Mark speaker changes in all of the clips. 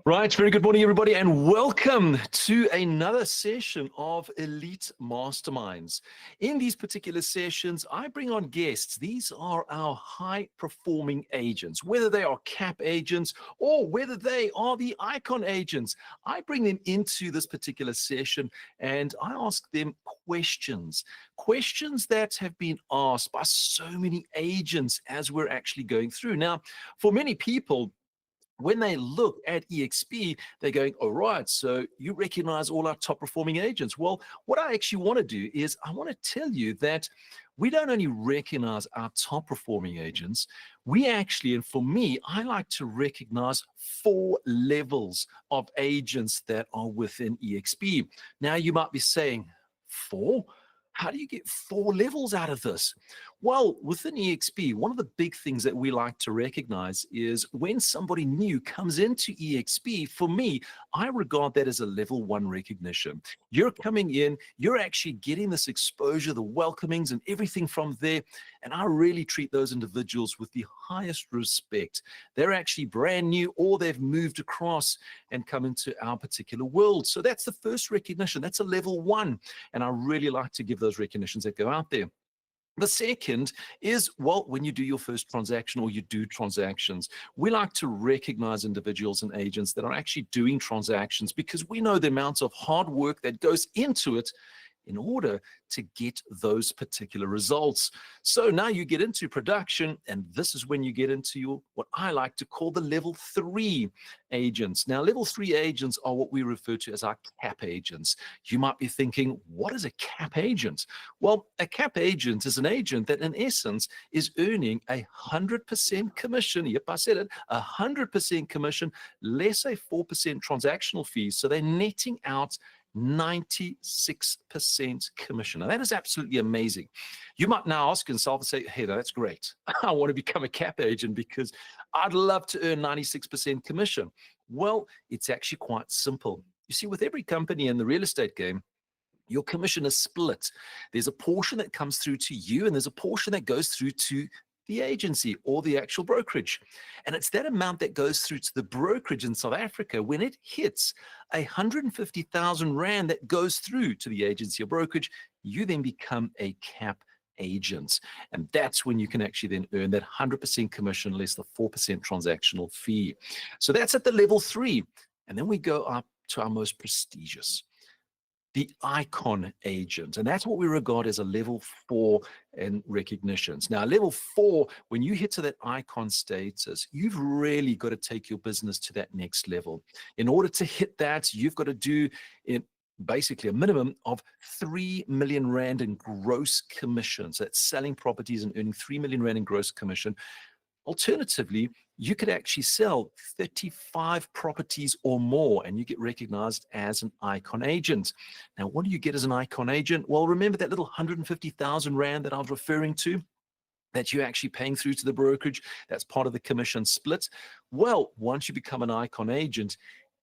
Speaker 1: Right, very good morning, everybody, and welcome to another session of Elite Masterminds. In these particular sessions, I bring on guests. These are our high-performing agents, whether they are CAP agents or whether they are the icon agents. I bring them into this particular session and I ask them questions that have been asked by so many agents as we're actually going through. Now, for many people, when they look at EXP, they're going, all right, so you recognize all our top performing agents. Well, what I actually want to do is I want to tell you that we don't only recognize our top performing agents, we actually, and for me, I like to recognize 4 levels of agents that are within EXP. Now, you might be saying, 4? How do you get 4 levels out of this? Well, within EXP, one of the big things that we like to recognize is when somebody new comes into EXP, for me, I regard that as a level 1 recognition. You're coming in, you're actually getting this exposure, the welcomings and everything from there. And I really treat those individuals with the highest respect. They're actually brand new or they've moved across and come into our particular world. So that's the first recognition. That's a level 1. And I really like to give those recognitions that go out there. The second is, well, when you do your first transaction or you do transactions, we like to recognize individuals and agents that are actually doing transactions because we know the amounts of hard work that goes into it in order to get those particular results. So now you get into production, and this is when you get into your, what I like to call the level 3 agents. Now, level 3 agents are what we refer to as our CAP agents. You might be thinking, what is a CAP agent? Well, a CAP agent is an agent that in essence is earning 100% commission. Yep, I said it, 100% commission, less a 4% transactional fees. So they're netting out 96% commission. Now, that is absolutely amazing. You might now ask yourself and say, hey, that's great. I want to become a CAP agent because I'd love to earn 96% commission. Well, it's actually quite simple. You see, with every company in the real estate game, your commission is split. There's a portion that comes through to you, and there's a portion that goes through to the agency or the actual brokerage. And it's that amount that goes through to the brokerage in South Africa when it hits 150,000 Rand that goes through to the agency or brokerage, you then become a CAP agent. And that's when you can actually then earn that 100% commission less the 4% transactional fee. So that's at the level 3. And then we go up to our most prestigious, the icon agent, and that's what we regard as a level 4 in recognitions. Now, level 4, when you hit to that icon status, you've really got to take your business to that next level. In order to hit that, you've got to do basically a minimum of 3 million Rand in gross commission. So that's selling properties and earning 3 million Rand in gross commission. Alternatively, you could actually sell 35 properties or more and you get recognized as an icon agent. Now, what do you get as an icon agent? Well, remember that little 150,000 Rand that I was referring to that you're actually paying through to the brokerage? That's part of the commission split. Well, once you become an icon agent,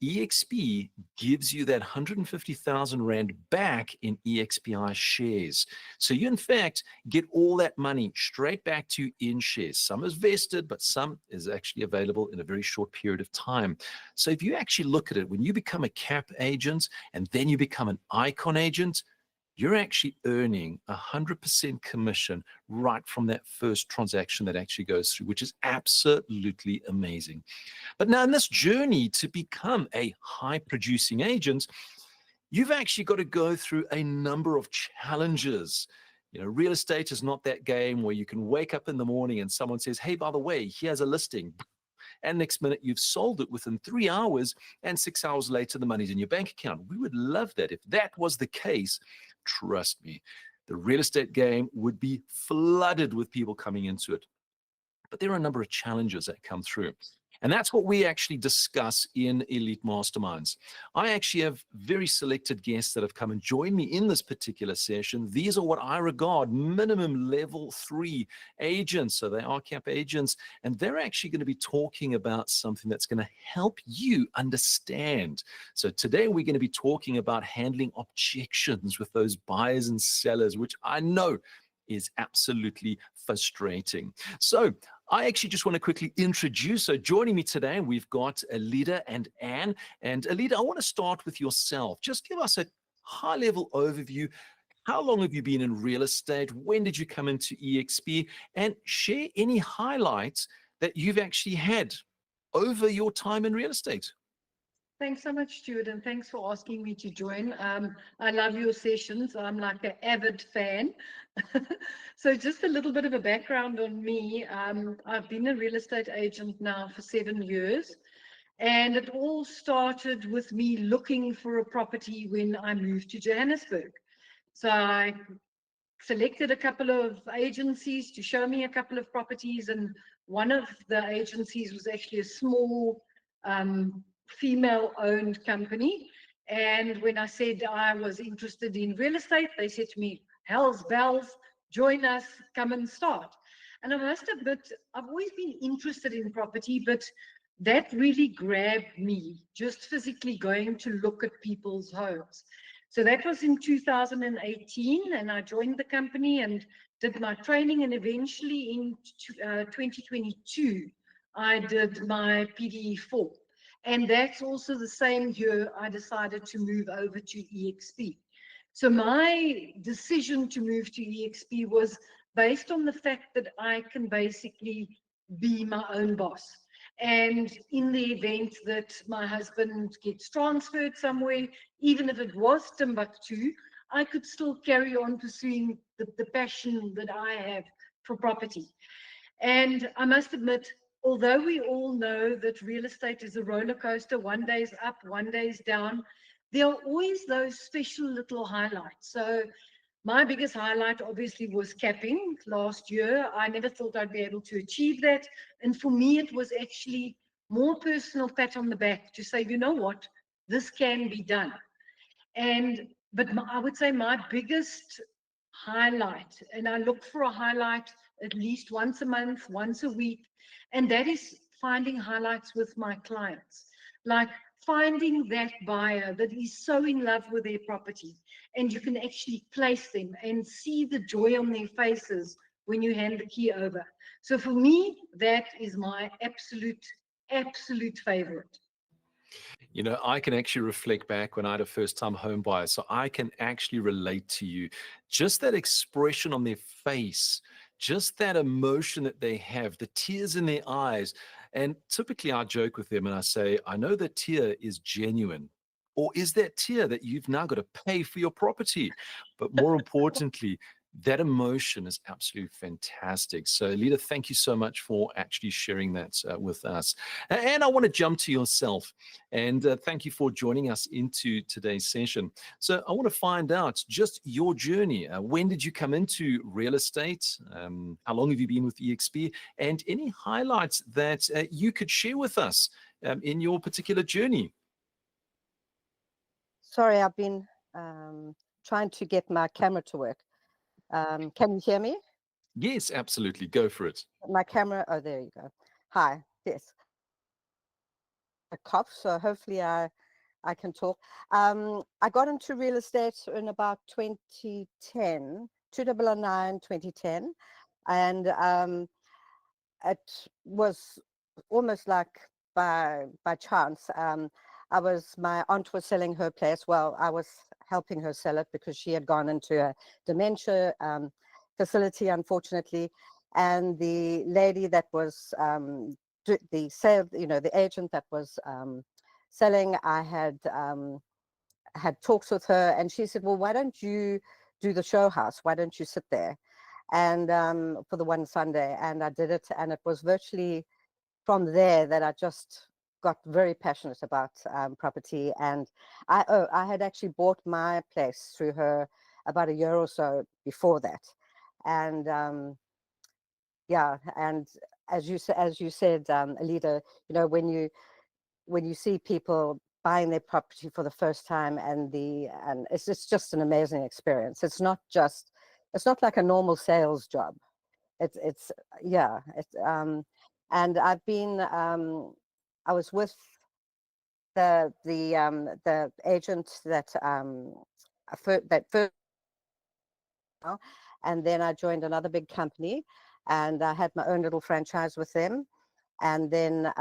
Speaker 1: EXP gives you that 150,000 Rand back in EXPI shares. So you, in fact, get all that money straight back to you in shares. Some is vested, but some is actually available in a very short period of time. So if you actually look at it, when you become a CAP agent and then you become an icon agent, you're actually earning 100% commission right from that first transaction that actually goes through, which is absolutely amazing. But now in this journey to become a high-producing agent, you've actually got to go through a number of challenges. You know, real estate is not that game where you can wake up in the morning and someone says, hey, by the way, here's a listing. And next minute you've sold it within 3 hours, and 6 hours later the money's in your bank account. We would love that. If that was the case, trust me, the real estate game would be flooded with people coming into it. But there are a number of challenges that come through. And that's what we actually discuss in Elite Masterminds. I actually have very selected guests that have come and joined me in this particular session. These are what I regard minimum level 3 agents. So they are CAP agents, and they're actually going to be talking about something that's going to help you understand. So today we're going to be talking about handling objections with those buyers and sellers, which I know is absolutely frustrating. So I actually just want to quickly introduce. So joining me today, we've got Alida and Anne. And Alida, I want to start with yourself. Just give us a high-level overview. How long have you been in real estate? When did you come into EXP? And share any highlights that you've actually had over your time in real estate.
Speaker 2: Thanks so much, Stuart, and thanks for asking me to join. I love your sessions. I'm like an avid fan. So just a little bit of a background on me. I've been a real estate agent now for 7 years, and it all started with me looking for a property when I moved to Johannesburg. So I selected a couple of agencies to show me a couple of properties, and one of the agencies was actually a small female-owned company. And when I said I was interested in real estate, they said to me, "Hell's bells, join us, come and start." And I must admit, I've always been interested in property, but that really grabbed me, just physically going to look at people's homes. So that was in 2018, and I joined the company and did my training, and eventually in 2022, I did my PDE4. And that's also the same year I decided to move over to EXP. So my decision to move to EXP was based on the fact that I can basically be my own boss. And in the event that my husband gets transferred somewhere, even if it was Timbuktu, I could still carry on pursuing the passion that I have for property. And I must admit, although we all know that real estate is a roller coaster, one day's up, one day's down, there are always those special little highlights. So my biggest highlight obviously was capping last year. I never thought I'd be able to achieve that. And for me, it was actually more personal pat on the back to say, you know what, this can be done. But I would say my biggest highlight, and I look for a highlight at least once a month, once a week, and that is finding highlights with my clients. Like finding that buyer that is so in love with their property, and you can actually place them and see the joy on their faces when you hand the key over. So for me, that is my absolute favorite.
Speaker 1: You know, I can actually reflect back when I had a first time home buyer. So I can actually relate to you. Just that expression on their face, just that emotion that they have, the tears in their eyes. And typically I joke with them and I say, I know that tear is genuine. Or is that tear that you've now got to pay for your property? But more importantly, that emotion is absolutely fantastic. So, Lita, thank you so much for actually sharing that with us. And I want to jump to yourself. And thank you for joining us into today's session. So I want to find out just your journey. When did you come into real estate? How long have you been with EXP? And any highlights that you could share with us in your particular journey?
Speaker 3: Sorry, I've been trying to get my camera to work. Can you hear me?
Speaker 1: Yes, absolutely. Go for it.
Speaker 3: My camera, oh, there you go. Hi, yes. A cough, so hopefully I can talk. I got into real estate in about 2010, 2009, 2010, and it was almost like by chance. My aunt was selling her place. Well, I was helping her sell it because she had gone into a dementia facility, unfortunately. And the lady that was the sale, the agent that was selling, I had talks with her, and she said, "Well, why don't you do the show house? Why don't you sit there?" And for the one Sunday, and I did it, and it was virtually from there that I just got very passionate about property. And I had actually bought my place through her about a year or so before that. And yeah, and as you said, Alida, when you see people buying their property for the first time, and it's just an amazing experience. It's not like a normal sales job. It's yeah. And I've been I was with the agent that first, and then I joined another big company, and I had my own little franchise with them. And then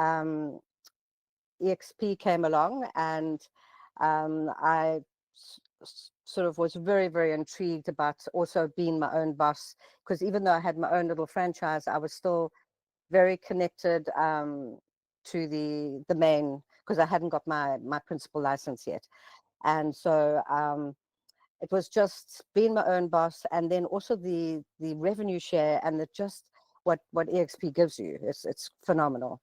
Speaker 3: EXP came along, and I sort of was very, very intrigued about also being my own boss, because even though I had my own little franchise, I was still very connected to the main, because I hadn't got my principal license yet. And so it was just being my own boss, and then also the revenue share, and just what EXP gives you. It's phenomenal.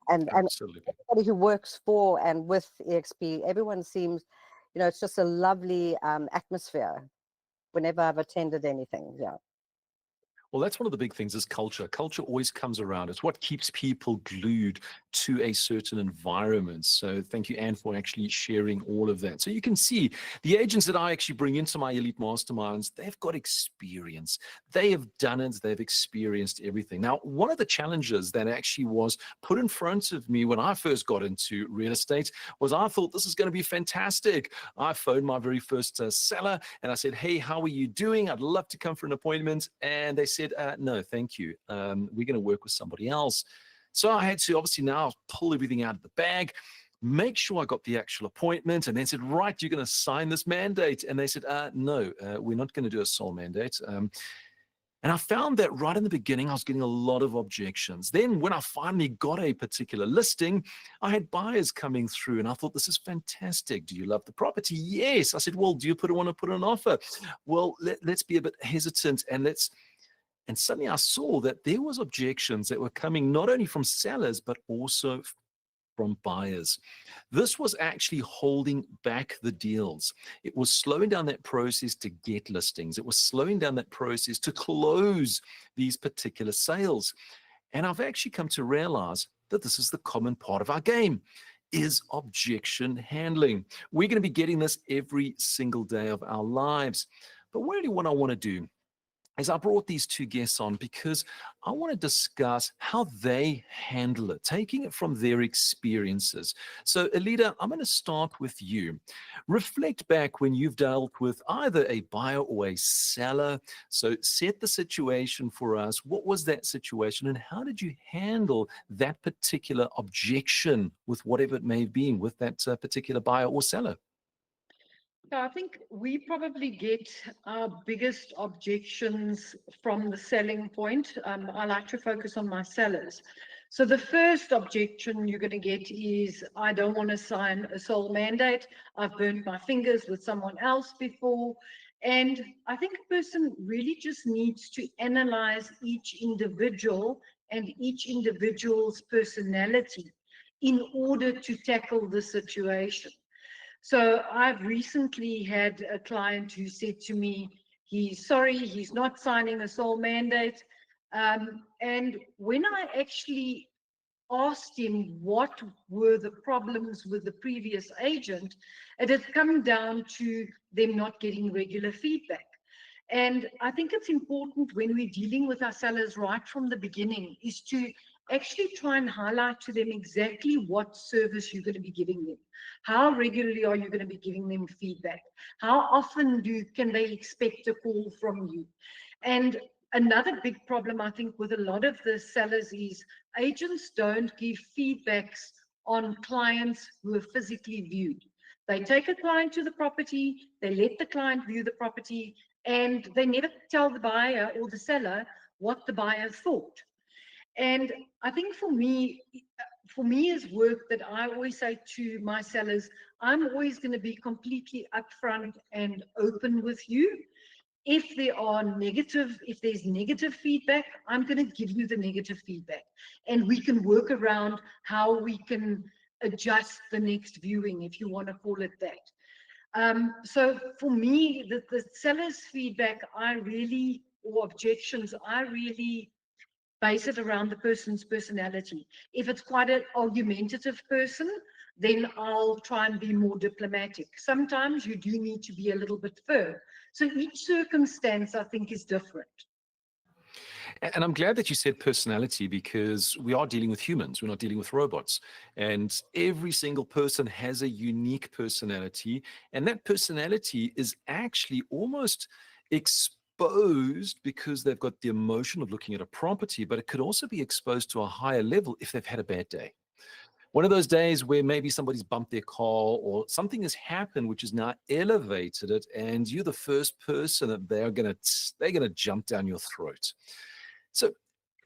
Speaker 3: And
Speaker 1: Absolutely.
Speaker 3: everybody who works for and with EXP, everyone seems, it's just a lovely atmosphere whenever I've attended anything. Yeah.
Speaker 1: Well, that's one of the big things is culture. Culture always comes around. It's what keeps people glued to a certain environment. So thank you, Anne, for actually sharing all of that. So you can see the agents that I actually bring into my elite masterminds, they've got experience. They have done it. They've experienced everything. Now, one of the challenges that actually was put in front of me when I first got into real estate was I thought this is going to be fantastic. I phoned my very first seller and I said, hey, how are you doing? I'd love to come for an appointment. And they said, no, thank you. We're going to work with somebody else. So I had to obviously now pull everything out of the bag, make sure I got the actual appointment, and then said, right, you're going to sign this mandate. And they said, no, we're not going to do a sole mandate. And I found that right in the beginning, I was getting a lot of objections. Then when I finally got a particular listing, I had buyers coming through and I thought, this is fantastic. Do you love the property? Yes. I said, well, do you want to put an offer? Well, let's be a bit hesitant and suddenly I saw that there was objections that were coming not only from sellers, but also from buyers. This was actually holding back the deals. It was slowing down that process to get listings. It was slowing down that process to close these particular sales. And I've actually come to realize that this is the common part of our game, is objection handling. We're going to be getting this every single day of our lives. But really what I want to do is I brought these two guests on because I want to discuss how they handle it, taking it from their experiences. So, Alida, I'm going to start with you. Reflect back when you've dealt with either a buyer or a seller. So, set the situation for us. What was that situation, and how did you handle that particular objection with whatever it may have been with that particular buyer or seller?
Speaker 2: So I think we probably get our biggest objections from the selling point. I like to focus on my sellers. So the first objection you're going to get is, I don't want to sign a sole mandate. I've burnt my fingers with someone else before. And I think a person really just needs to analyze each individual and each individual's personality in order to tackle the situation. So I've recently had a client who said to me, he's sorry, he's not signing a sole mandate. And when I actually asked him what were the problems with the previous agent, it had come down to them not getting regular feedback. And I think it's important when we're dealing with our sellers right from the beginning is to actually try and highlight to them exactly what service you're going to be giving them. How regularly are you going to be giving them feedback? How often can they expect a call from you? And another big problem, I think, with a lot of the sellers is agents don't give feedbacks on clients who are physically viewed. They take a client to the property, they let the client view the property, and they never tell the buyer or the seller what the buyer thought. And I think for me is work that I always say to my sellers, I'm always going to be completely upfront and open with you. If there's negative feedback, I'm going to give you the negative feedback. And we can work around how we can adjust the next viewing, if you want to call it that. So for me, the seller's feedback, or objections, I really base it around the person's personality. If it's quite an argumentative person, then I'll try and be more diplomatic. Sometimes you do need to be a little bit firm. So each circumstance, I think, is different.
Speaker 1: And I'm glad that you said personality, because we are dealing with humans. We're not dealing with robots. And every single person has a unique personality. And that personality is actually almost exposed because they've got the emotion of looking at a property, but it could also be exposed to a higher level if they've had a bad day. One of those days where maybe somebody's bumped their car or something has happened which has now elevated it, and you're the first person that they're gonna jump down your throat. So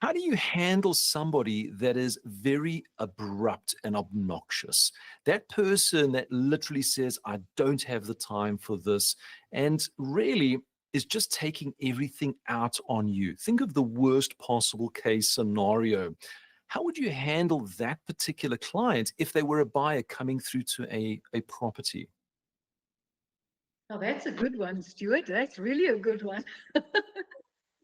Speaker 1: how do you handle somebody that is very abrupt and obnoxious? That person that literally says, I don't have the time for this, and really is just taking everything out on you. Think of the worst possible case scenario. How would you handle that particular client if they were a buyer coming through to a property?
Speaker 2: Oh, that's a good one, Stuart. That's really a good one.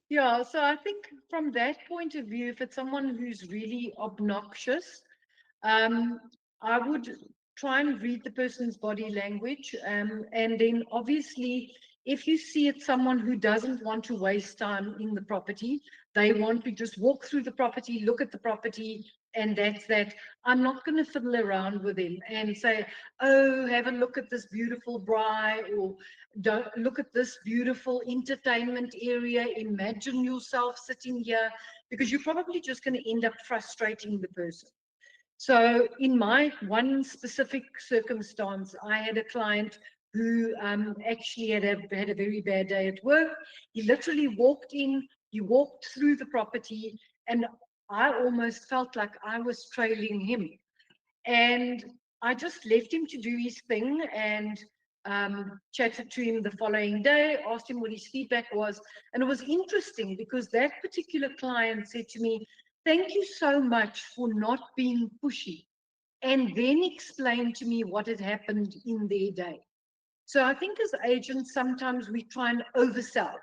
Speaker 2: Yeah, so I think from that point of view, if it's someone who's really obnoxious, um, I would try and read the person's body language. And then obviously, if you see it's someone who doesn't want to waste time in the property, they want to just walk through the property, look at the property, and that's that. I'm not going to fiddle around with him and say, oh, have a look at this beautiful braai, or don't look at this beautiful entertainment area. Imagine yourself sitting here, because you're probably just going to end up frustrating the person. So in my one specific circumstance, I had a client who actually had a very bad day at work. He literally walked in, he walked through the property, and I almost felt like I was trailing him. And I just left him to do his thing, and chatted to him the following day, asked him what his feedback was. And it was interesting because that particular client said to me, thank you so much for not being pushy, and then explained to me what had happened in their day. So I think as agents, sometimes we try and oversell.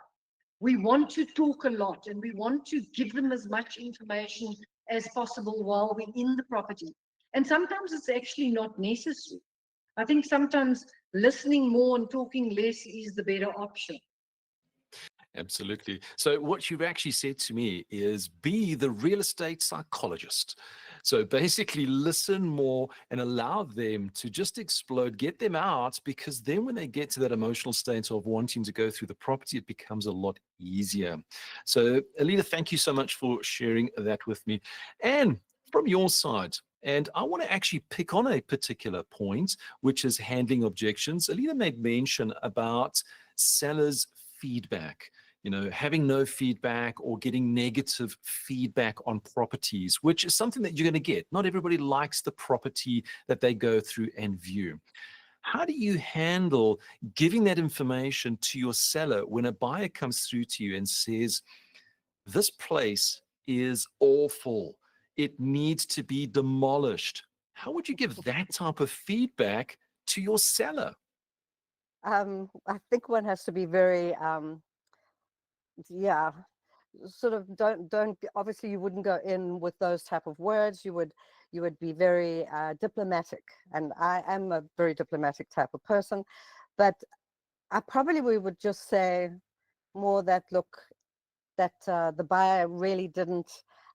Speaker 2: We want to talk a lot and we want to give them as much information as possible while we're in the property. And sometimes it's actually not necessary. I think sometimes listening more and talking less is the better option.
Speaker 1: Absolutely. So what you've actually said to me is be the real estate psychologist. So basically listen more and allow them to just explode, get them out, because then when they get to that emotional state of wanting to go through the property, it becomes a lot easier. So Alida, thank you so much for sharing that with me. And from your side, and I want to actually pick on a particular point, which is handling objections. Alida made mention about sellers' feedback. You know, having no feedback or getting negative feedback on properties, which is something that you're going to get. Not everybody likes the property that they go through and view. How do you handle giving that information to your seller when a buyer comes through to you and says, this place is awful, it needs to be demolished? How would you give that type of feedback to your seller?
Speaker 3: I think one has to be very yeah, sort of don't obviously you wouldn't go in with those type of words. You would be very diplomatic, and I am a very diplomatic type of person, but I probably we would just say more that, look, that the buyer really didn't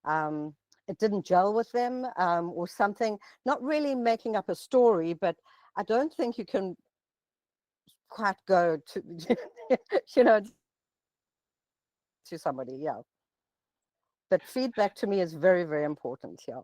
Speaker 3: it didn't gel with them, or something, not really making up a story, but I don't think you can quite go to you know, to somebody. Yeah, but feedback to me is very, very important. Yeah.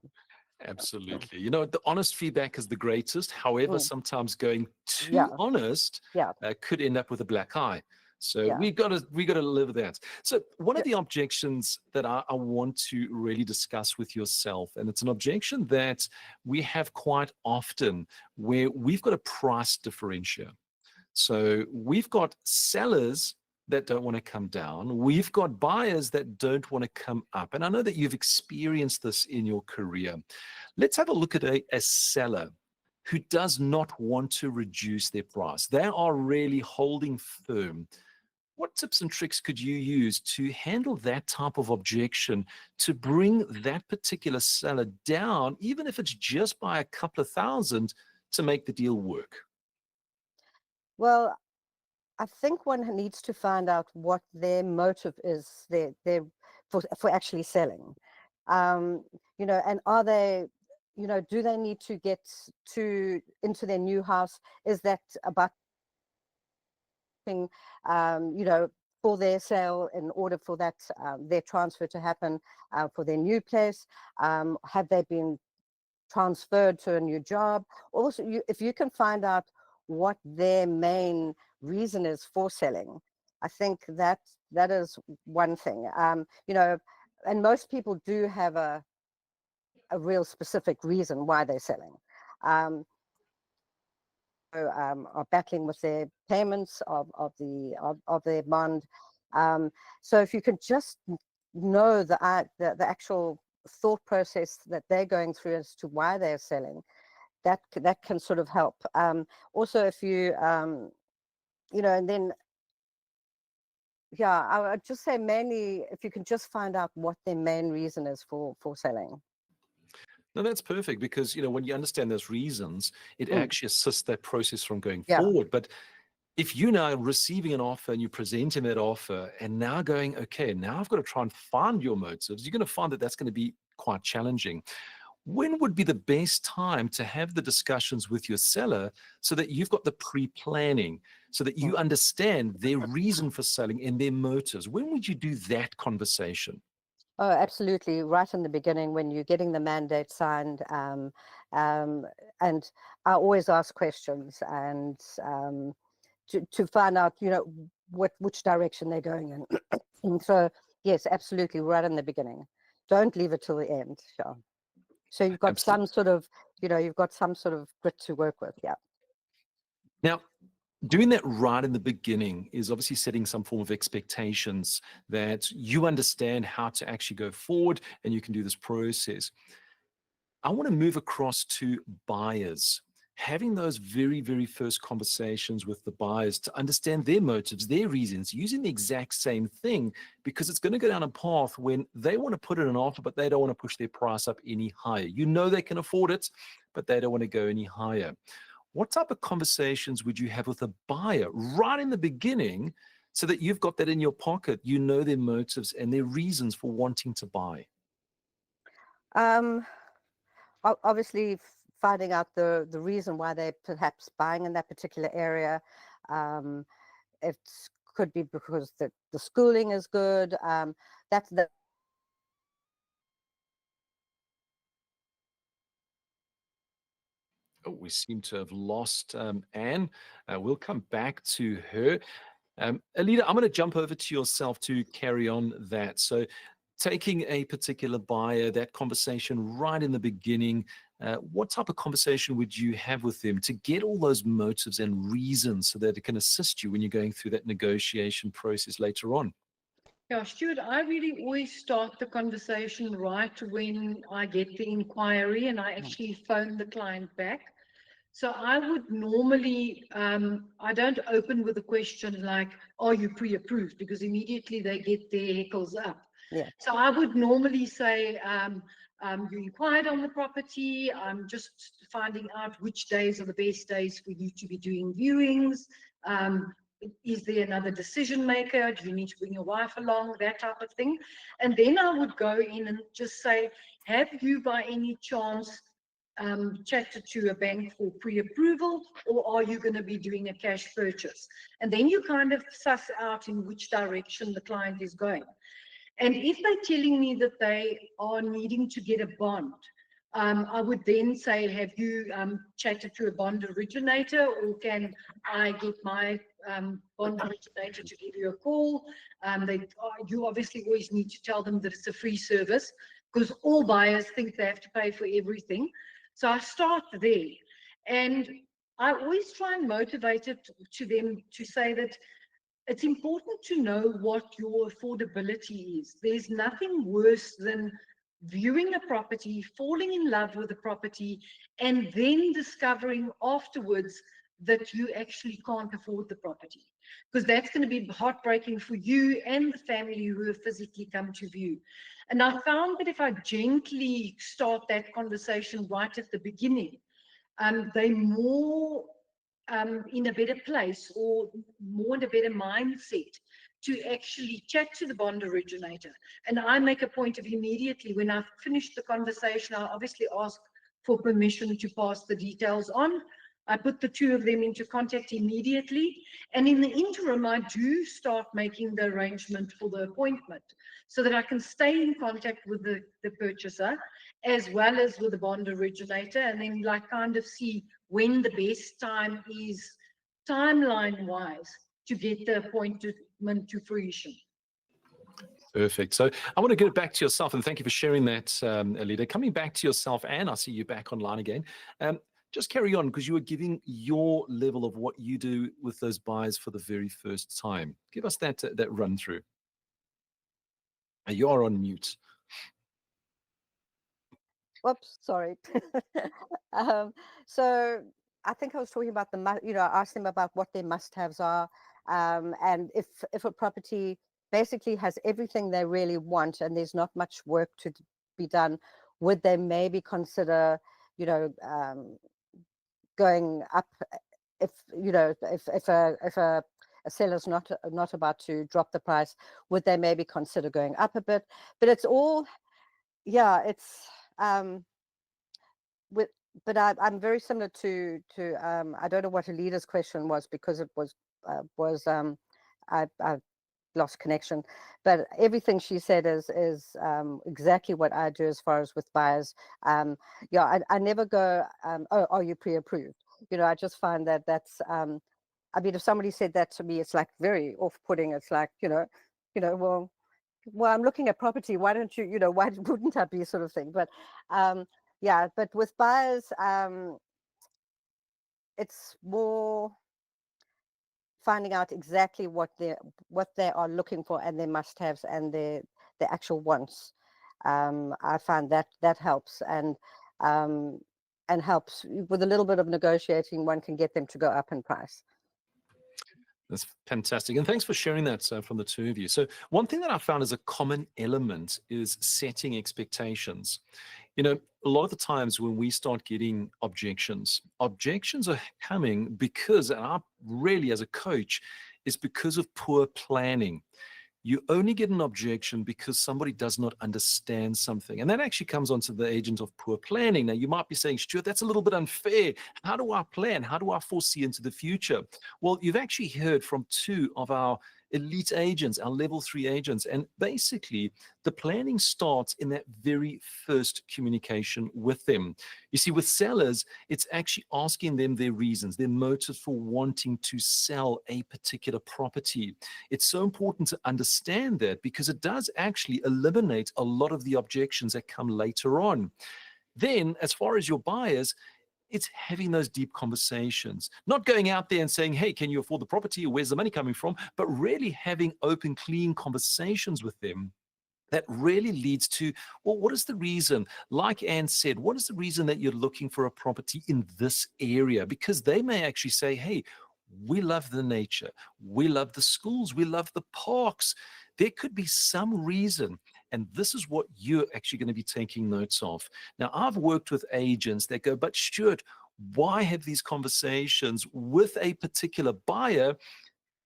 Speaker 1: Absolutely. You know, the honest feedback is the greatest. However,
Speaker 3: Mm.
Speaker 1: sometimes going too
Speaker 3: Yeah.
Speaker 1: honest
Speaker 3: Yeah.
Speaker 1: could end up with a black eye. So
Speaker 3: Yeah.
Speaker 1: we got to live with that. So one of
Speaker 3: Yeah.
Speaker 1: the objections that I want to really discuss with yourself, and it's an objection that we have quite often, where we've got a price differential. So we've got sellers that don't want to come down. We've got buyers that don't want to come up. And I know that you've experienced this in your career. Let's have a look at a seller who does not want to reduce their price. They are really holding firm. What tips and tricks could you use to handle that type of objection, to bring that particular seller down, even if it's just by a couple of thousand, to make the deal work?
Speaker 3: Well, I think one needs to find out what their motive is, their for actually selling. Um, you know, and are they, you know, do they need to get into their new house? Is that about, you know, for their sale, in order for that their transfer to happen for their new place? Have they been transferred to a new job? Also, if you can find out what their main reason is for selling, I think that is one thing. You know, and most people do have a real specific reason why they're selling. Are battling with their payments of their bond. So if you could just know the actual thought process that they're going through as to why they're selling, that can sort of help. Also, if you you know, and then yeah, I would just say mainly if you can just find out what their main reason is for selling.
Speaker 1: No, that's perfect, because, you know, when you understand those reasons, it actually assists that process from going
Speaker 3: Yeah.
Speaker 1: forward. But if you're now receiving an offer and you're presenting that offer and now going, okay, now I've got to try and find your motives, you're going to find that that's going to be quite challenging. When would be the best time to have the discussions with your seller so that you've got the pre-planning, so that you understand their reason for selling and their motives? When would you do that conversation?
Speaker 3: Oh, absolutely. Right in the beginning, when you're getting the mandate signed, and I always ask questions and to find out, you know, which direction they're going in. And so, yes, absolutely, right in the beginning. Don't leave it till the end. Sure. So you've got some sort of, you know, you've got some sort of grit to work with. Yeah.
Speaker 1: Now, doing that right in the beginning is obviously setting some form of expectations that you understand how to actually go forward and you can do this process. I want to move across to buyers. Having those very, very first conversations with the buyers to understand their motives, their reasons, using the exact same thing, because it's going to go down a path when they want to put in an offer, but they don't want to push their price up any higher. You know they can afford it, but they don't want to go any higher. What type of conversations would you have with a buyer right in the beginning so that you've got that in your pocket? You know their motives and their reasons for wanting to buy.
Speaker 3: Obviously, finding out the reason why they're perhaps buying in that particular area. It could be because the schooling is good. That's the
Speaker 1: Oh, we seem to have lost Anne. We'll come back to her. Alida, I'm going to jump over to yourself to carry on that. So taking a particular buyer, that conversation right in the beginning, what type of conversation would you have with them to get all those motives and reasons so that it can assist you when you're going through that negotiation process later on?
Speaker 2: Yeah, Stuart, I really always start the conversation right when I get the inquiry and I actually phone the client back. So I would normally, I don't open with a question like, are you pre-approved? Because immediately they get their heckles up.
Speaker 3: Yeah.
Speaker 2: So I would normally say, you inquired on the property. I'm just finding out which days are the best days for you to be doing viewings. Is there another decision maker? Do you need to bring your wife along? That type of thing. And then I would go in and just say, have you by any chance chatted to a bank for pre-approval, or are you going to be doing a cash purchase? And then you kind of suss out in which direction the client is going. And if they're telling me that they are needing to get a bond, I would then say, have you chatted to a bond originator, or can I get my bond originator to give you a call? You obviously always need to tell them that it's a free service, because all buyers think they have to pay for everything. So I start there. And I always try and motivate it to them to say that it's important to know what your affordability is. There's nothing worse than viewing a property, falling in love with the property, and then discovering afterwards that you actually can't afford the property. Because that's going to be heartbreaking for you and the family who have physically come to view. And I found that if I gently start that conversation right at the beginning, they're more in a better place or more in a better mindset to actually chat to the bond originator. And I make a point of immediately, when I've finished the conversation, I obviously ask for permission to pass the details on. I put the two of them into contact immediately. And in the interim, I do start making the arrangement for the appointment so that I can stay in contact with the purchaser as well as with the bond originator, and then like kind of see when the best time is timeline-wise to get the appointment to fruition.
Speaker 1: Perfect. So I want to get back to yourself, and thank you for sharing that, Alida. Coming back to yourself, Anne, I see you back online again. Just carry on, because you were giving your level of what you do with those buyers for the very first time. Give us that run through. You are on mute.
Speaker 3: Whoops, sorry. So I think I was talking about I asked them about what their must-haves are, and if a property basically has everything they really want and there's not much work to be done, would they maybe consider, going up if a seller's not about to drop the price, would they maybe consider going up a bit? But it's all, yeah, it's but I'm very similar to I don't know what Alida's question was, because it was I lost connection, but everything she said is exactly what I do as far as with buyers. Yeah, I never go, oh, are you pre-approved? I just find that that's I mean, if somebody said that to me, it's like very off-putting. It's like, well, I'm looking at property. Why don't you, why wouldn't I be, sort of thing? But yeah, but with buyers, it's more finding out exactly what they are looking for, and their must-haves and their actual wants. I find that helps, and helps with a little bit of negotiating. One can get them to go up in price.
Speaker 1: That's fantastic. And thanks for sharing that from the two of you. So one thing that I found as a common element is setting expectations. A lot of the times when we start getting objections are coming because, and I really, as a coach, is because of poor planning. You only get an objection because somebody does not understand something. And that actually comes onto the agent of poor planning. Now, you might be saying, Stuart, that's a little bit unfair. How do I plan? How do I foresee into the future? Well, you've actually heard from two of our elite agents, our level 3 agents. And basically, the planning starts in that very first communication with them. You see, with sellers, it's actually asking them their reasons, their motives for wanting to sell a particular property. It's so important to understand that, because it does actually eliminate a lot of the objections that come later on. Then, as far as your buyers, it's having those deep conversations, not going out there and saying, hey, can you afford the property, or where's the money coming from, but really having open, clean conversations with them that really leads to, well, what is the reason? Like Anne said, what is the reason that you're looking for a property in this area? Because they may actually say, hey, we love the nature, we love the schools, we love the parks. There could be some reason. And this is what you're actually going to be taking notes of. Now, I've worked with agents that go, but Stuart, why have these conversations with a particular buyer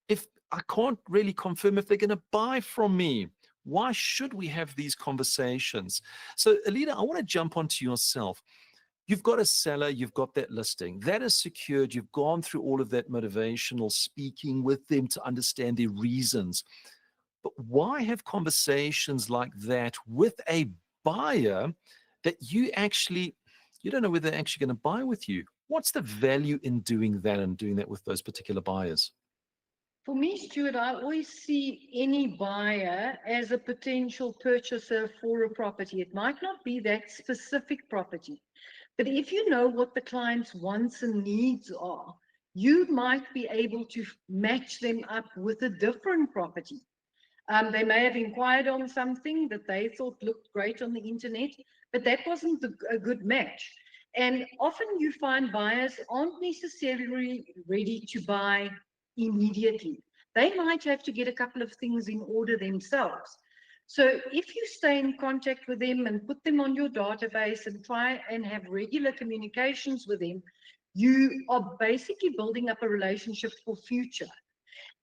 Speaker 1: if I can't really confirm if they're going to buy from me? Why should we have these conversations? So, Alida, I want to jump onto yourself. You've got a seller, you've got that listing. That is secured. You've gone through all of that motivational speaking with them to understand their reasons. But why have conversations like that with a buyer that you don't know whether they're actually going to buy with you? What's the value in doing that and doing that with those particular buyers?
Speaker 2: For me, Stuart, I always see any buyer as a potential purchaser for a property. It might not be that specific property, but if you know what the client's wants and needs are, you might be able to match them up with a different property. They may have inquired on something that they thought looked great on the internet, but that wasn't a good match. And often you find buyers aren't necessarily ready to buy immediately. They might have to get a couple of things in order themselves. So if you stay in contact with them and put them on your database and try and have regular communications with them, you are basically building up a relationship for future.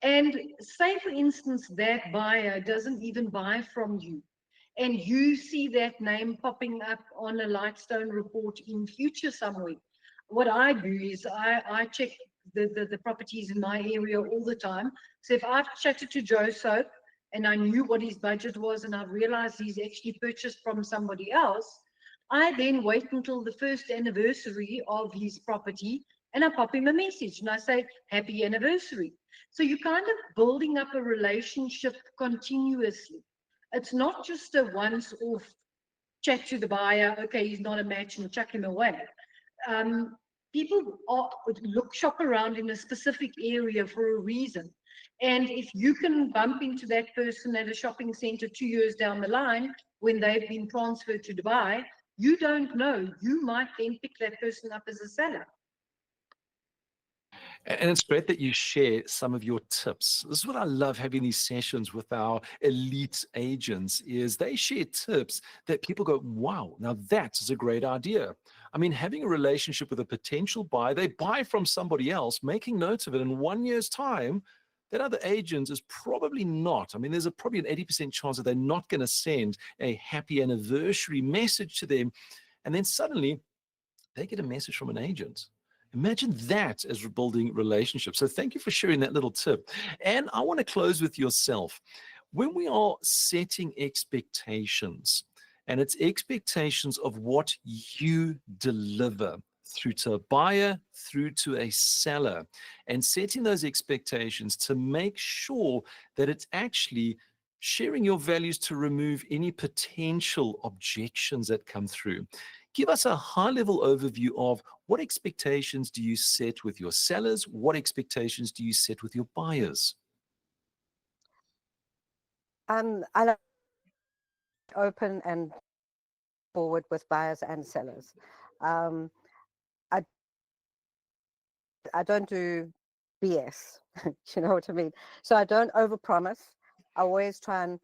Speaker 2: And say, for instance, that buyer doesn't even buy from you, and you see that name popping up on a Lightstone report in future somewhere. what I do is I check the properties in my area all the time. So if I've chatted to Joe Soap and I knew what his budget was and I've realized he's actually purchased from somebody else, I then wait until the first anniversary of his property and I pop him a message and I say, happy anniversary. So you're kind of building up a relationship continuously. It's not just a once off chat to the buyer, okay, he's not a match and chuck him away. Um, People shop around in a specific area for a reason. And if you can bump into that person at a shopping center 2 years down the line when they've been transferred to Dubai, you don't know. You might then pick that person up as a seller.
Speaker 1: And it's great that you share some of your tips. This is what I love having these sessions with our elite agents is they share tips that people go, wow, now that is a great idea. I mean, having a relationship with a potential buyer, they buy from somebody else, making notes of it in 1 year's time, that other agent is probably not. I mean, there's probably an 80% chance that they're not going to send a happy anniversary message to them. And then suddenly they get a message from an agent. Imagine that as building relationships. So thank you for sharing that little tip. And I want to close with yourself. When we are setting expectations, and it's expectations of what you deliver through to a buyer, through to a seller, and setting those expectations to make sure that it's actually sharing your values to remove any potential objections that come through. Give us a high-level overview of what expectations do you set with your sellers? What expectations do you set with your buyers?
Speaker 3: I like open and forward with buyers and sellers. Um, I don't do BS. You know what I mean? So I don't overpromise. I always try and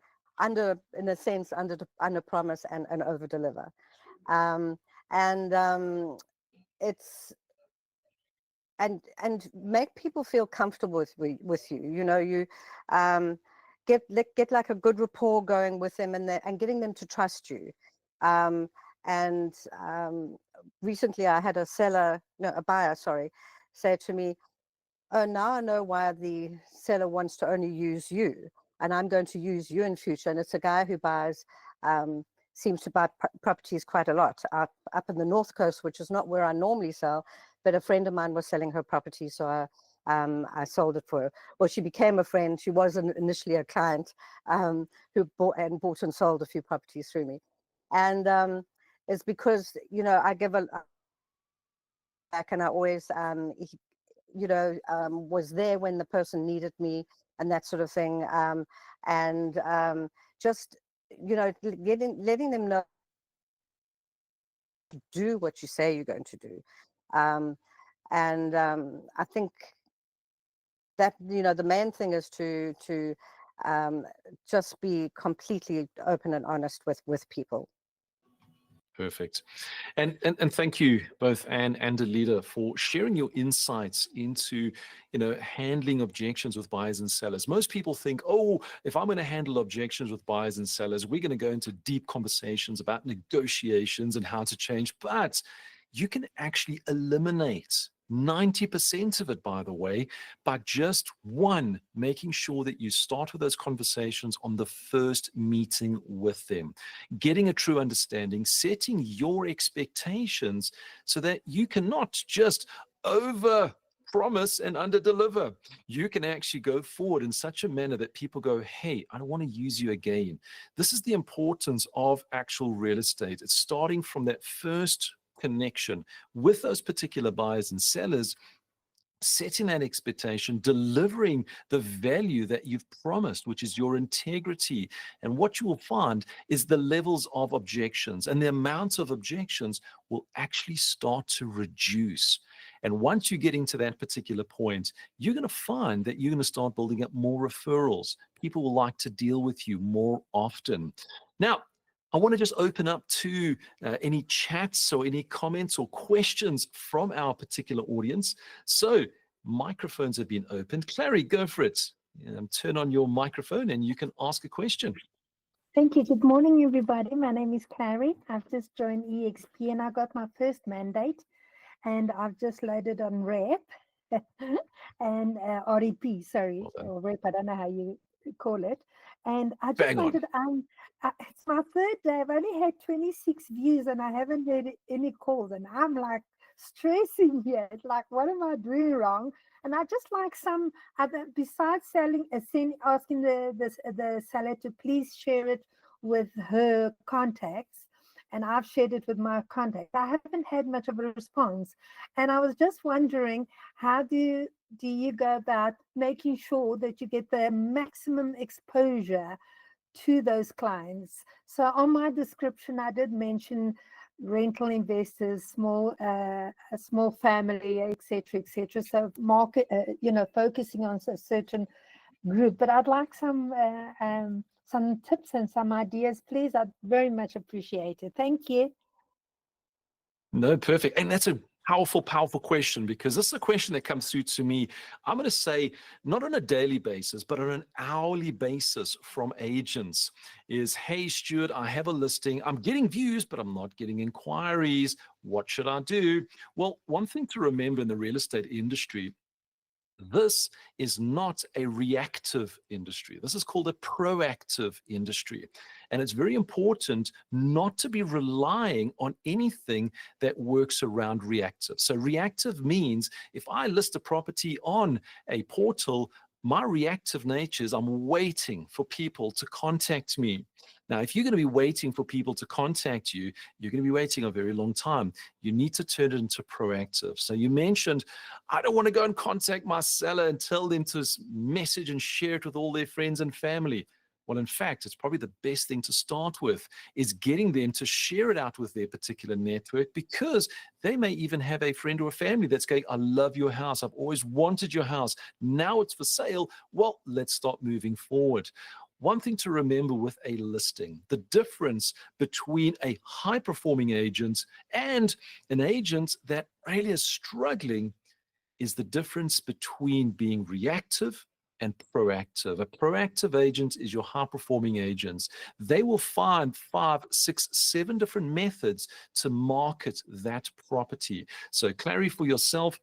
Speaker 3: in a sense, under promise and over deliver. It's and make people feel comfortable with you. You know, you get like a good rapport going with them, and getting them to trust you. Recently I had a buyer, sorry, say to me, oh, now I know why the seller wants to only use you, and I'm going to use you in future. And it's a guy who seems to buy properties quite a lot up in the North Coast, which is not where I normally sell, but a friend of mine was selling her property, so I sold it for her. Well, she became a friend. She was initially a client who bought and sold a few properties through me. And it's because, you know, I give a back, and I always, was there when the person needed me and that sort of thing. Just, you know, letting them know to do what you say you're going to do. I think that, you know, the main thing is to just be completely open and honest with people.
Speaker 1: Perfect. And thank you both Anne and Alida for sharing your insights into, you know, handling objections with buyers and sellers. Most people think, oh, if I'm going to handle objections with buyers and sellers, we're going to go into deep conversations about negotiations and how to change. But you can actually eliminate 90% of it, by the way, by just one, making sure that you start with those conversations on the first meeting with them, getting a true understanding, setting your expectations so that you cannot just over promise and under deliver. You can actually go forward in such a manner that people go, hey, I don't want to use you again. This is the importance of actual real estate. It's starting from that first connection with those particular buyers and sellers, setting that expectation, delivering the value that you've promised, which is your integrity. And what you will find is the levels of objections and the amount of objections will actually start to reduce. And once you get into that particular point, you're going to find that you're going to start building up more referrals. People will like to deal with you more often. Now, I want to just open up to any chats or any comments or questions from our particular audience. So microphones have been opened. Clary, go for it. Turn on your microphone and you can ask a question.
Speaker 4: Thank you. Good morning, everybody. My name is Clary. I've just joined EXP and I got my first mandate. and I've just loaded on REP and REP, sorry,
Speaker 1: Well done.
Speaker 4: or REP, I don't know how you call it. And I just
Speaker 1: Bang on.
Speaker 4: wanted, it's my third day. I've only had 26 views and I haven't had any calls. And I'm like stressing here. It's like, what am I doing wrong? And I just like some other, besides asking the seller to please share it with her contacts. And I've shared it with my contacts. I haven't had much of a response. And I was just wondering, how do you go about making sure that you get the maximum exposure to those clients? So on my description, I did mention rental investors, a small family, etc., etc. So market, focusing on a certain group. But I'd like some tips and some ideas, please. I'd very much appreciate it. Thank you.
Speaker 1: No, perfect. And that's a powerful, powerful question, because this is a question that comes through to me, I'm going to say, not on a daily basis, but on an hourly basis from agents is, hey, Stuart, I have a listing. I'm getting views, but I'm not getting inquiries. What should I do? Well, one thing to remember in the real estate industry, this is not a reactive industry. This is called a proactive industry. And it's very important not to be relying on anything that works around reactive. So reactive means if I list a property on a portal, my reactive nature is I'm waiting for people to contact me. Now, if you're going to be waiting for people to contact you, you're going to be waiting a very long time. You need to turn it into proactive. So you mentioned, I don't want to go and contact my seller and tell them to message and share it with all their friends and family. Well, in fact, it's probably the best thing to start with is getting them to share it out with their particular network, because they may even have a friend or a family that's going, I love your house. I've always wanted your house. Now it's for sale. Well, let's start moving forward. One thing to remember with a listing, the difference between a high-performing agent and an agent that really is struggling is the difference between being reactive and proactive. A proactive agent is your high-performing agents. They will find 5, 6, 7 different methods to market that property. So clarity for yourself.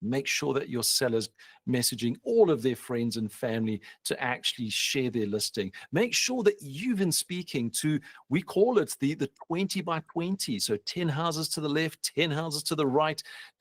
Speaker 1: Make sure that your seller's messaging all of their friends and family to actually share their listing. Make sure that you've been speaking to, we call it the 20 by 20. So 10 houses to the left, 10 houses to the right,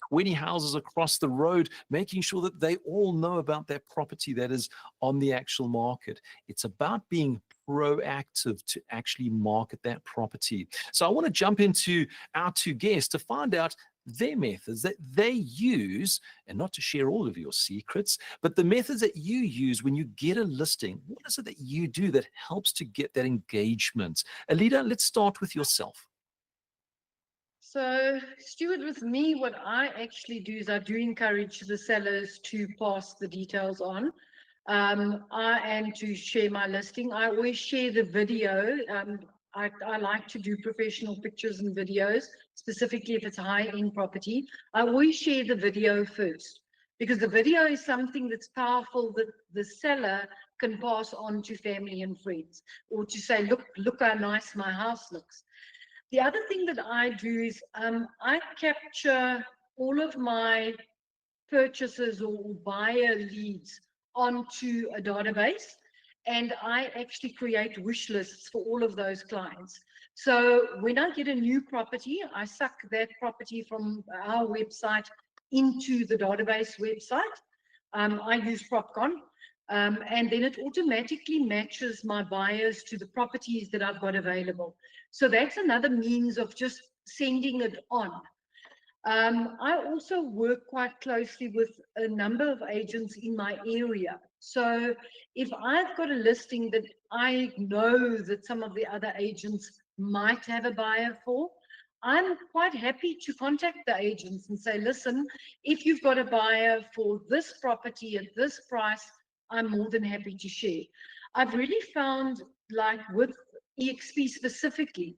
Speaker 1: 20 houses across the road, making sure that they all know about that property that is on the actual market. It's about being proactive to actually market that property. So I want to jump into our two guests to find out their methods that they use, and not to share all of your secrets, but the methods that you use when you get a listing. What is it that you do that helps to get that engagement? Alida, let's start with yourself.
Speaker 2: So, Stuart, with me, what I actually do is I do encourage the sellers to pass the details on. And to share my listing. I always share the video. I like to do professional pictures and videos, specifically if it's a high-end property. I always share the video first, because the video is something that's powerful that the seller can pass on to family and friends, or to say, look how nice my house looks. The other thing that I do is I capture all of my purchases or buyer leads onto a database, and I actually create wish lists for all of those clients. So when I get a new property, I suck that property from our website into the database website. I use PropCon, and then it automatically matches my buyers to the properties that I've got available. So that's another means of just sending it on. I also work quite closely with a number of agents in my area. So if I've got a listing that I know that some of the other agents might have a buyer for, I'm quite happy to contact the agents and say, listen, if you've got a buyer for this property at this price, I'm more than happy to share. I've really found, like with EXP specifically,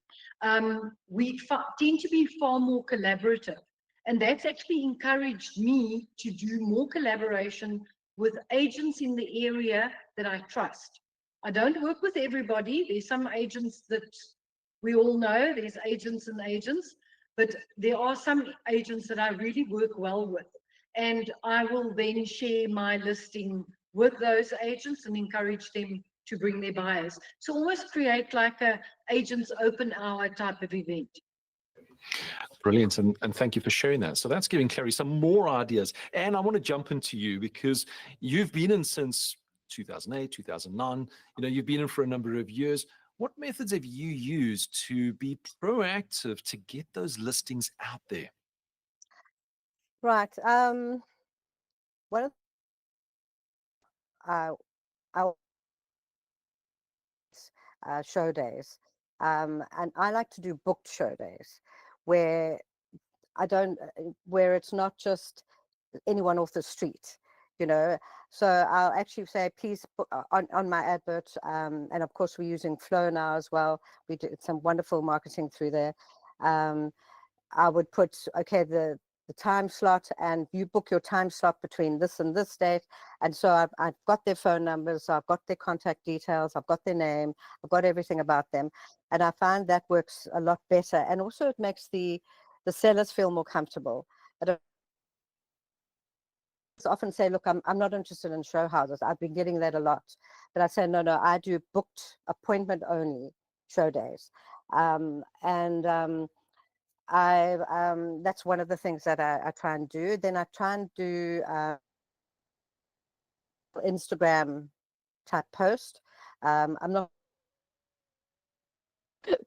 Speaker 2: we tend to be far more collaborative. And that's actually encouraged me to do more collaboration with agents in the area that I trust. I don't work with everybody. There's some agents that we all know, there's agents and agents, but there are some agents that I really work well with, and I will then share my listing with those agents and encourage them to bring their buyers. So almost create like a agent's open hour type of event.
Speaker 1: Brilliant. And thank you for sharing that. So that's giving Clary some more ideas. And I want to jump into you because you've been in since 2008, 2009. You've been in for a number of years. What methods have you used to be proactive to get those listings out there?
Speaker 3: Right. One of our show days, and I like to do booked show days where where it's not just anyone off the street, So I'll actually say, please put on my advert, and of course we're using Flow now as well. We did some wonderful marketing through there. I would put, okay, the time slot, and you book your time slot between this and this date. And so I've got their phone numbers, I've got their contact details, I've got their name, I've got everything about them. And I find that works a lot better. And also it makes the sellers feel more comfortable. I don't often say, look, I'm not interested in show houses. I've been getting that a lot. But I say, no, I do booked appointment only show days. That's one of the things that I try and do. Then I try and do Instagram type post. I'm not,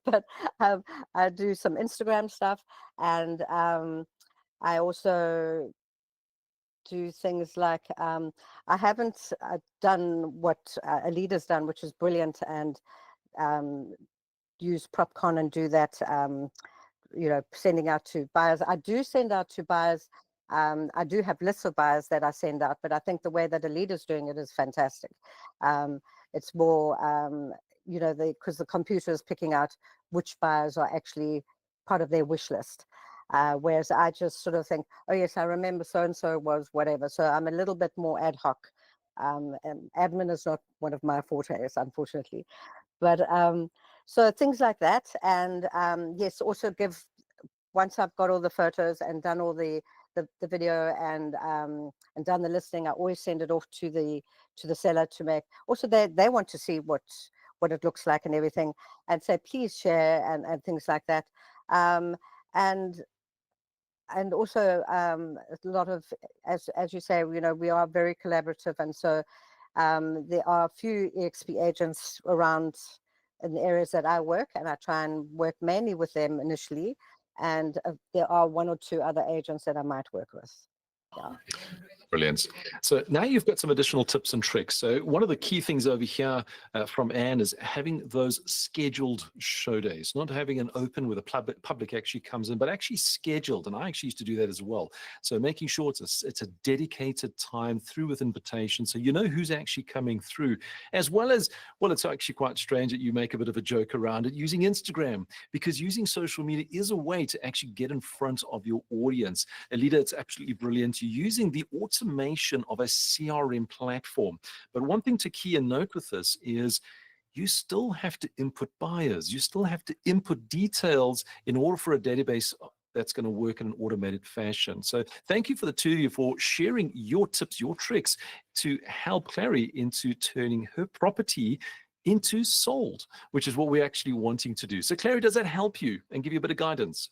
Speaker 3: but I do some Instagram stuff, and I also do things like I haven't done what Alita's done, which is brilliant, and use PropCon and do that. Sending out to buyers. I do send out to buyers. I do have lists of buyers that I send out, but I think the way that Alita's doing it is fantastic. It's more, because the computer is picking out which buyers are actually part of their wish list. Whereas I just sort of think, oh yes, I remember so-and-so was whatever. So I'm a little bit more ad hoc. And admin is not one of my fortes, unfortunately. But so things like that. And yes, also once I've got all the photos and done all the video and done the listing, I always send it off to the seller to make. Also, they want to see what it looks like and everything, and say, please share and things like that. And also a lot of, as you say, we are very collaborative, and so there are a few EXP agents around in the areas that I work, and I try and work mainly with them initially. And there are one or two other agents that I might work with. Yeah.
Speaker 1: Brilliant. So now you've got some additional tips and tricks. So one of the key things over here from Anne is having those scheduled show days, not having an open where the public actually comes in, but actually scheduled. And I actually used to do that as well. So making sure it's a dedicated time through with invitation, so you know who's actually coming through, as well as, well, it's actually quite strange that you make a bit of a joke around it, using Instagram, because using social media is a way to actually get in front of your audience. Alita, it's absolutely brilliant. You're using the automation of a CRM platform. But one thing to key and note with this is you still have to input buyers. You still have to input details in order for a database that's going to work in an automated fashion. So thank you for the two of you for sharing your tips, your tricks to help Clary into turning her property into sold, which is what we're actually wanting to do. So Clary, does that help you and give you a bit of guidance?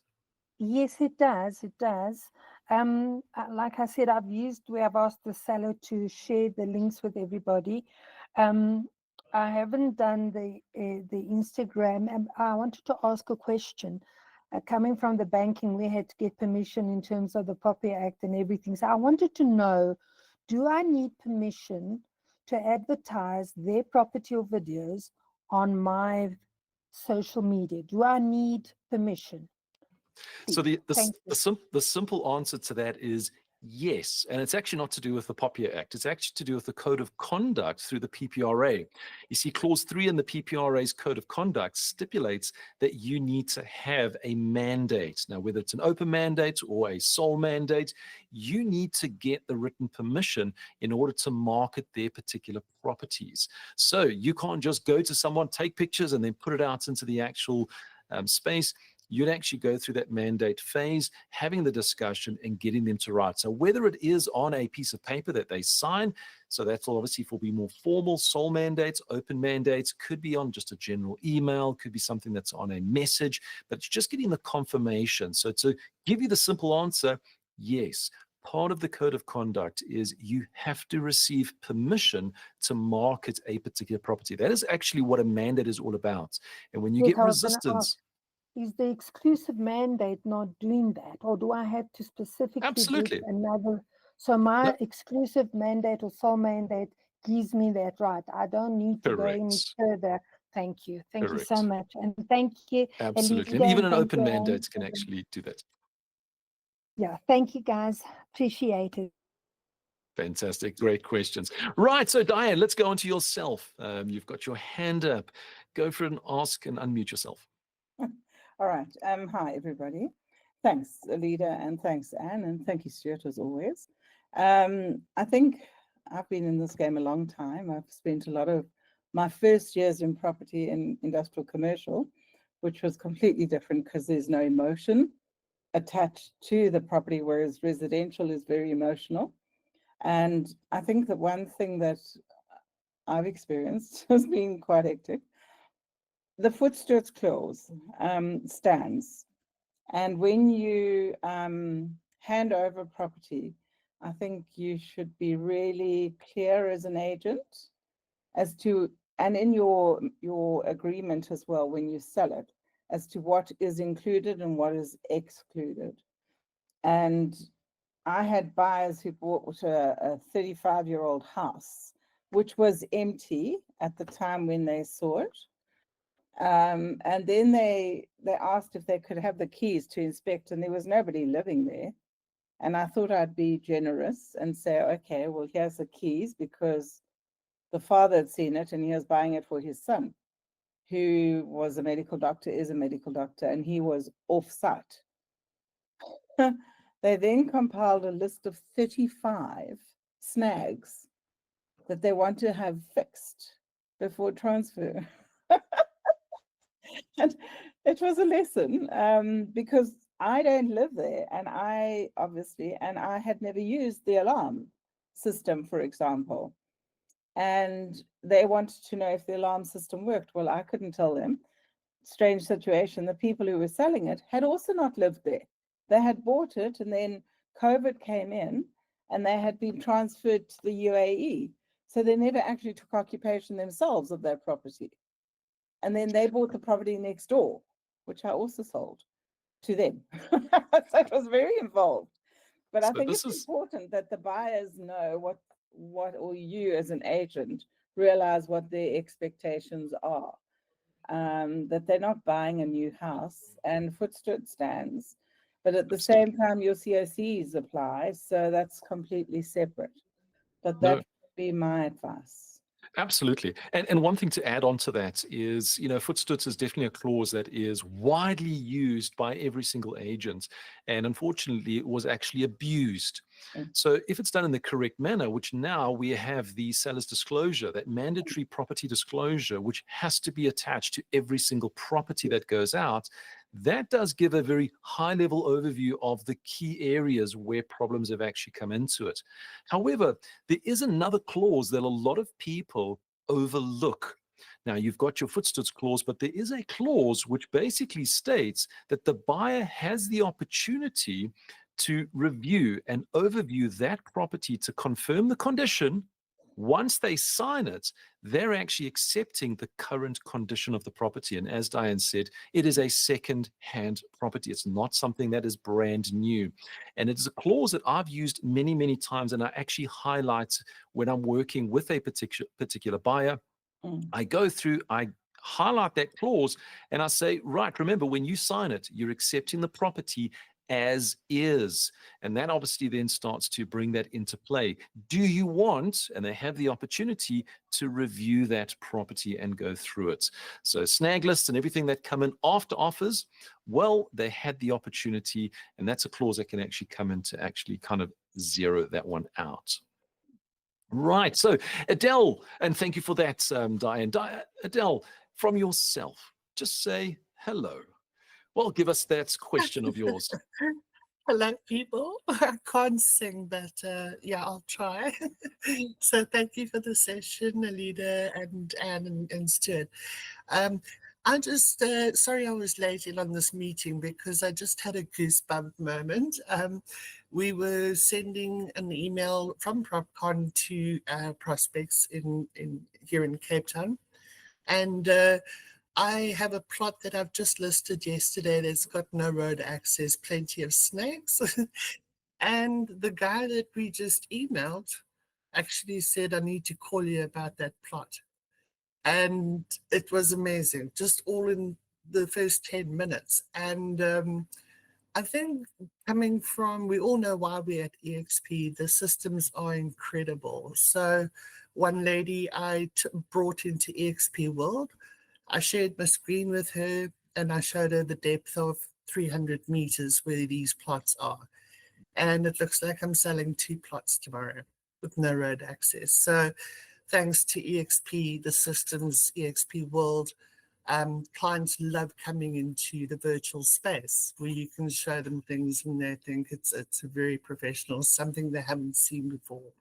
Speaker 4: Yes, it does. It does. Like I said, we have asked the seller to share the links with everybody. I haven't done the Instagram, and I wanted to ask a question. Coming from the banking, we had to get permission in terms of the Property Act and everything. So I wanted to know, do I need permission to advertise their property or videos on my social media? Do I need permission?
Speaker 1: So the simple answer to that is yes, and it's actually not to do with the Property Act. It's actually to do with the Code of Conduct through the PPRA. You see, Clause 3 in the PPRA's Code of Conduct stipulates that you need to have a mandate. Now, whether it's an open mandate or a sole mandate, you need to get the written permission in order to market their particular properties. So you can't just go to someone, take pictures, and then put it out into the actual space. you'd actually go through that mandate phase, having the discussion and getting them to write. So whether it is on a piece of paper that they sign, so that's obviously for be more formal sole mandates, open mandates, could be on just a general email, could be something that's on a message, but it's just getting the confirmation. So to give you the simple answer, yes, part of the code of conduct is you have to receive permission to market a particular property. That is actually what a mandate is all about. And when you
Speaker 4: Yes,
Speaker 1: get
Speaker 4: I was gonna ask,
Speaker 1: resistance,
Speaker 4: is the exclusive mandate not doing that, or do I have to specifically get
Speaker 1: absolutely.
Speaker 4: another? So my exclusive mandate or sole mandate gives me that right. I don't need to go any
Speaker 1: Correct.
Speaker 4: further. Thank you. Thank you so
Speaker 1: Correct.
Speaker 4: much. And thank you,
Speaker 1: Absolutely.
Speaker 4: Alida,
Speaker 1: And even
Speaker 4: and
Speaker 1: an
Speaker 4: thank
Speaker 1: open
Speaker 4: you,
Speaker 1: mandate
Speaker 4: Anne.
Speaker 1: can actually do that.
Speaker 4: Yeah, thank you guys. Appreciate it.
Speaker 1: Fantastic. Great questions. Right. So, Diane, let's go on to yourself. You've got your hand up. Go for it and ask and unmute yourself.
Speaker 5: All right. Hi, everybody. Thanks, Alida, and thanks, Anne, and thank you, Stuart, as always. I think I've been in this game a long time. I've spent a lot of my first years in property in industrial commercial, which was completely different because there's no emotion attached to the property, whereas residential is very emotional. And I think that one thing that I've experienced has been quite hectic. The footsteps clause stands. And when you hand over property, I think you should be really clear as an agent as to, and in your agreement as well, when you sell it, as to what is included and what is excluded. And I had buyers who bought a 35-year-old house, which was empty at the time when they saw it. And then they asked if they could have the keys to inspect, and there was nobody living there. And I thought I'd be generous and say, okay, well, here's the keys, because the father had seen it and he was buying it for his son, who was a medical doctor, is a medical doctor, and he was off-site. They then compiled a list of 35 snags that they want to have fixed before transfer. And it was a lesson because I don't live there, and I had never used the alarm system, for example. And they wanted to know if the alarm system worked. Well, I couldn't tell them. Strange situation. The people who were selling it had also not lived there. They had bought it, and then COVID came in, and they had been transferred to the UAE. So they never actually took occupation themselves of their property. And then they bought the property next door, which I also sold to them. So it was very involved. But I think it's important that the buyers know what, or you as an agent realize what their expectations are. That they're not buying a new house and footstood stands, but at the same time your COCs apply, so that's completely separate. But that would be my advice.
Speaker 1: Absolutely. And one thing to add on to that is, footstood is definitely a clause that is widely used by every single agent. And unfortunately, it was actually abused. So if it's done in the correct manner, which now we have the seller's disclosure, that mandatory property disclosure, which has to be attached to every single property that goes out, that does give a very high-level overview of the key areas where problems have actually come into it. However, there is another clause that a lot of people overlook. Now, you've got your footstoods clause, but there is a clause which basically states that the buyer has the opportunity to review and overview that property to confirm the condition. Once they sign it, they're actually accepting the current condition of the property. And as Diane said, it is a second-hand property. It's not something that is brand new. And it is a clause that I've used many, many times, and I actually highlight when I'm working with a particular buyer. I go through, I highlight that clause, and I say, right, remember, when you sign it, you're accepting the property as is. And that obviously then starts to bring that into play. Do you want, and they have the opportunity to review that property and go through it. So snag lists and everything that come in after offers, well, they had the opportunity, and that's a clause that can actually come in to actually kind of zero that one out. Right, so Adele, and thank you for that, Diane. Adele, from yourself, just say hello. Well, give us that question of yours.
Speaker 6: Hello, people. I can't sing, but yeah, I'll try. So thank you for the session, Alida and Anne and Stuart. I just, sorry I was late in on this meeting because I just had a goosebump moment. We were sending an email from PropCon to prospects here in Cape Town. And I have a plot that I've just listed yesterday that's got no road access, plenty of snakes. And the guy that we just emailed actually said, I need to call you about that plot. And it was amazing, just all in the first 10 minutes. And I think coming from, we all know why we're at EXP, the systems are incredible. So one lady I brought into EXP World, I shared my screen with her and I showed her the depth of 300 meters where these plots are. And it looks like I'm selling 2 plots tomorrow with no road access. So thanks to EXP, the systems, EXP World, clients love coming into the virtual space where you can show them things and they think it's very professional, something they haven't seen before.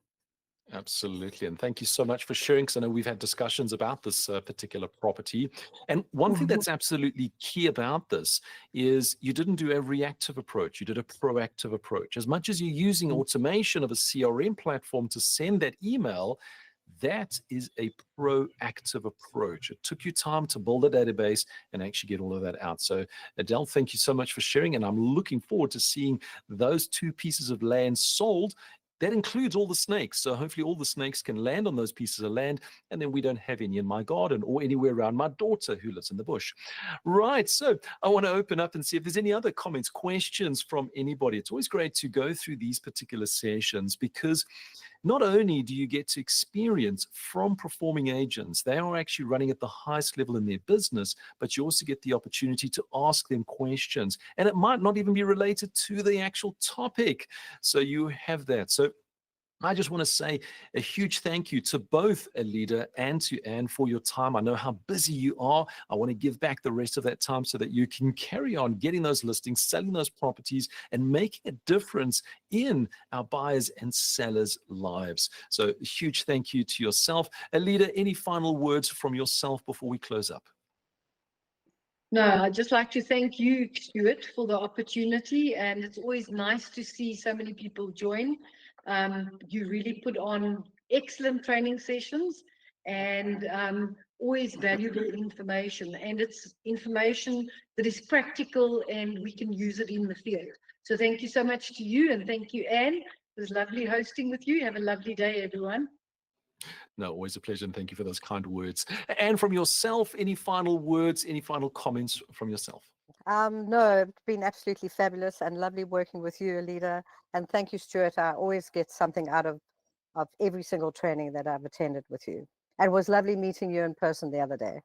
Speaker 1: Absolutely. And thank you so much for sharing, because I know we've had discussions about this particular property. And one thing that's absolutely key about this is you didn't do a reactive approach. You did a proactive approach. As much as you're using automation of a CRM platform to send that email, that is a proactive approach. It took you time to build a database and actually get all of that out. So Adele, thank you so much for sharing. And I'm looking forward to seeing those 2 pieces of land sold. That includes all the snakes. So hopefully all the snakes can land on those pieces of land, and then we don't have any in my garden or anywhere around my daughter who lives in the bush. Right. So I want to open up and see if there's any other comments, questions from anybody. It's always great to go through these particular sessions, because not only do you get to experience from performing agents, they are actually running at the highest level in their business, but you also get the opportunity to ask them questions. And it might not even be related to the actual topic. So you have that. So I just want to say a huge thank you to both Alida and to Anne for your time. I know how busy you are. I want to give back the rest of that time so that you can carry on getting those listings, selling those properties, and making a difference in our buyers and sellers' lives. So a huge thank you to yourself. Alida, any final words from yourself before we close up?
Speaker 2: No, I'd just like to thank you, Stuart, for the opportunity. And it's always nice to see so many people join. You really put on excellent training sessions and always valuable information. And it's information that is practical and we can use it in the field. So thank you so much to you, and thank you, Anne. It was lovely hosting with you. Have a lovely day, everyone.
Speaker 1: No, always a pleasure, and thank you for those kind words. And from yourself, any final words, any final comments from yourself?
Speaker 3: No, it's been absolutely fabulous and lovely working with you, Alida. And thank you, Stuart. I always get something out of every single training that I've attended with you. And it was lovely meeting you in person the other day.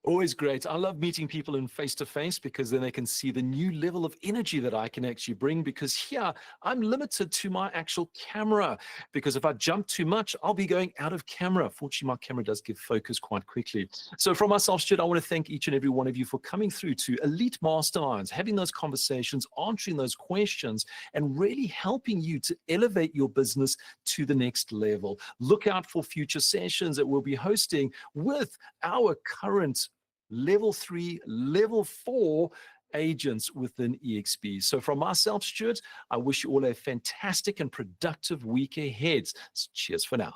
Speaker 1: Always great. I love meeting people in face-to-face, because then they can see the new level of energy that I can actually bring, because here I'm limited to my actual camera, because if I jump too much, I'll be going out of camera. Fortunately, my camera does give focus quite quickly. So from myself, Stuart, I want to thank each and every one of you for coming through to Elite Masterminds, having those conversations, answering those questions, and really helping you to elevate your business to the next level. Look out for future sessions that we'll be hosting with our current level 3, level 4 agents within EXP. So from myself, Stuart, I wish you all a fantastic and productive week ahead. Cheers for now.